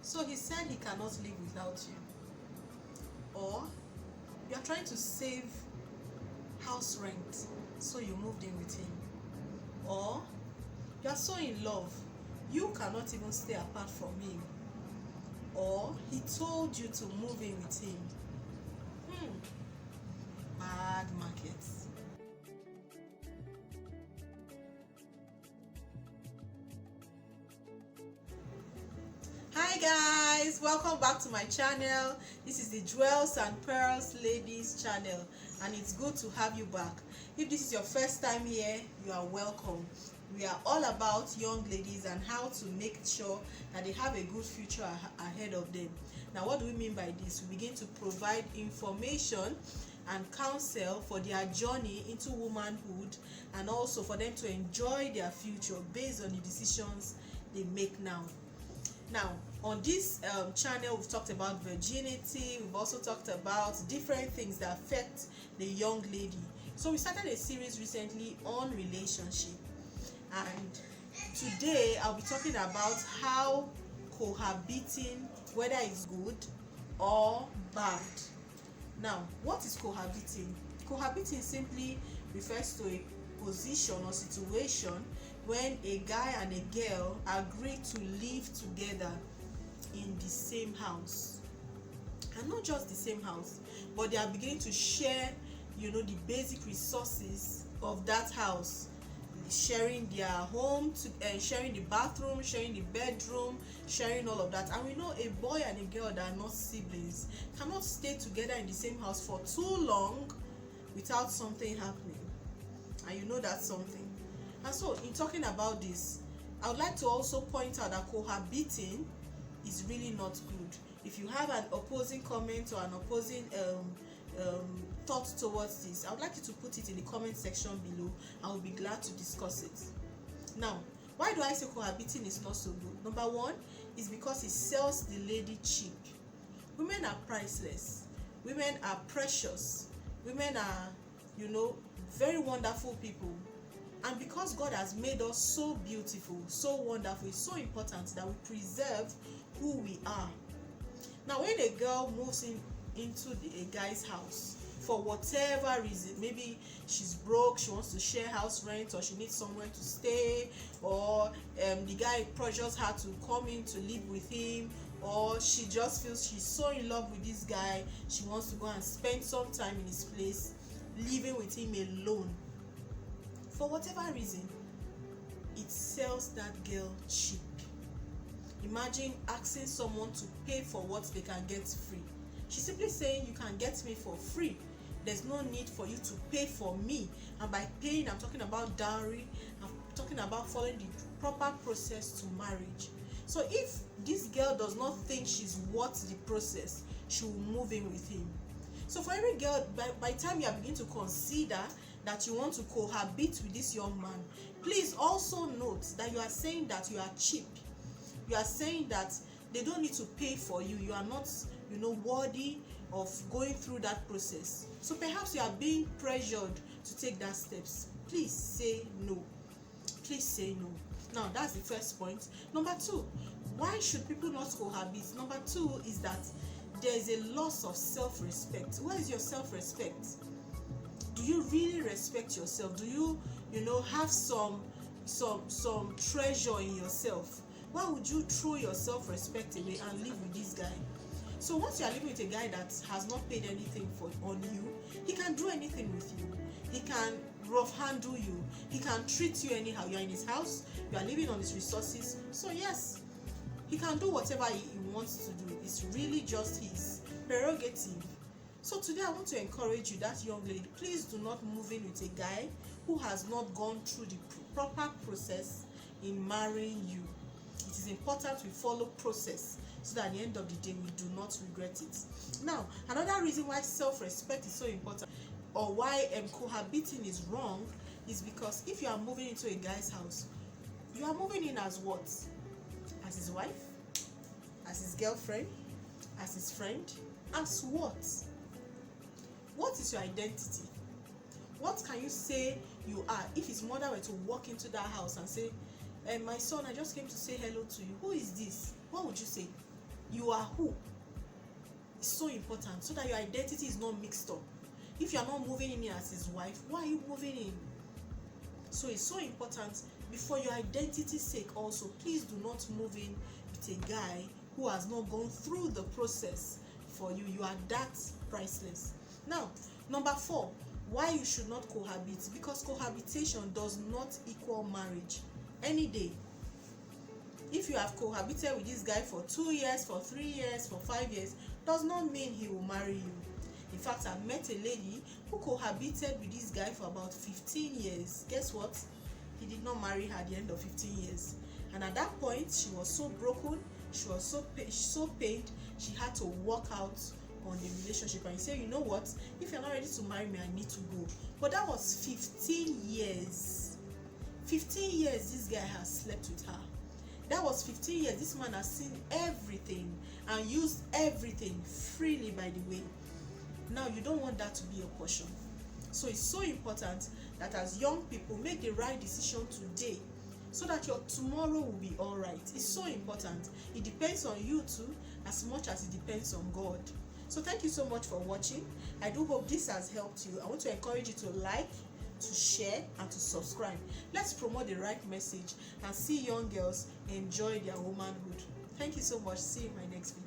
So he said he cannot live without you. Or you are trying to save house rent, so you moved in with him. Or you are so in love, you cannot even stay apart from him. Or he told you to move in with him. Bad markets. Hi guys, welcome back to my channel. This is the Jewels and Pearls Ladies channel, and it's good to have you back. If this is your first time here, you are welcome. We are all about young ladies and how to make sure that they have a good future ahead of them. Now, what do we mean by this? We begin to provide information and counsel for their journey into womanhood, and also for them to enjoy their future based on the decisions they make now. Now, on this channel, we've talked about virginity. We've also talked about different things that affect the young lady. So we started a series recently on relationship, and today I'll be talking about how cohabiting, whether it's good or bad. Now, what is cohabiting? Cohabiting simply refers to a position or situation when a guy and a girl agree to live together in the same house. And not just the same house, but they are beginning to share, the basic resources of that house, sharing their home, sharing the bathroom, sharing the bedroom, sharing all of that. And we know a boy and a girl that are not siblings cannot stay together in the same house for too long without something happening. And you know that's something. And so, in talking about this, I would like to also point out that cohabiting is really not good. If you have an opposing comment or an opposing thought towards this, I would like you to put it in the comment section below. I will be glad to discuss it. Now, why do I say cohabiting is not so good? Number one is because it sells the lady cheap. Women are priceless. Women are precious. Women are, very wonderful people. And because God has made us so beautiful, so wonderful, it's so important that we preserve who we are. Now, when a girl moves into a guy's house, for whatever reason, maybe she's broke, she wants to share house rent, or she needs somewhere to stay, or the guy pressures her to come in to live with him, or she just feels she's so in love with this guy, she wants to go and spend some time in his place, living with him alone. For whatever reason, it sells that girl cheap. Imagine asking someone to pay for what they can get free. She's simply saying, you can get me for free. There's no need for you to pay for me. And by paying, I'm talking about dowry. I'm talking about following the proper process to marriage. So if this girl does not think she's worth the process, she will move in with him. So for every girl, by the time you are beginning to consider that you want to cohabit with this young man, please also note that you are saying that you are cheap. You are saying that they don't need to pay for you. You are not, worthy of going through that process. So perhaps you are being pressured to take that steps. Please say no. Please say no. Now, that's the first point. Number two, why should people not cohabit? Number two is that there is a loss of self-respect. Where is your self-respect? Do you really respect yourself? Do you, have some treasure in yourself? Why would you throw your self-respect away and live with this guy? So once you are living with a guy that has not paid anything on you, he can do anything with you. He can rough handle you. He can treat you anyhow. You are in his house. You are living on his resources. So yes, he can do whatever he wants to do. It's really just his prerogative. So today I want to encourage you, that young lady, please do not move in with a guy who has not gone through the proper process in marrying you. It is important we follow process so that at the end of the day we do not regret it. Now, another reason why self-respect is so important, or why cohabiting is wrong, is because if you are moving into a guy's house, you are moving in as what? As his wife? As his girlfriend? As his friend? As what? What is your identity? What can you say you are? If his mother were to walk into that house and say, my son, I just came to say hello to you. Who is this? What would you say? You are who? It's so important so that your identity is not mixed up. If you are not moving in as his wife, why are you moving in? So it's so important. Before your identity's sake also, please do not move in with a guy who has not gone through the process for you. You are that priceless. Now, number 4, why you should not cohabit. Because cohabitation does not equal marriage any day. If you have cohabited with this guy for 2 years, for 3 years, for 5 years, does not mean he will marry you. In fact, I met a lady who cohabited with this guy for about 15 years. Guess what? He did not marry her at the end of 15 years. And at that point, she was so broken, she was so pained, she had to walk out on the relationship and say, you know what? If you're not ready to marry me, I need to go. But that was 15 years. 15 years this guy has slept with her. That was 15 years. This man has seen everything and used everything freely, by the way. Now, you don't want that to be your portion. So it's so important that as young people, make the right decision today so that your tomorrow will be all right. It's so important. It depends on you too, as much as it depends on God. So thank you so much for watching. I do hope this has helped you. I want to encourage you to like, to share, and to subscribe. Let's promote the right message and see young girls enjoy their womanhood. Thank you so much. See you in my next video.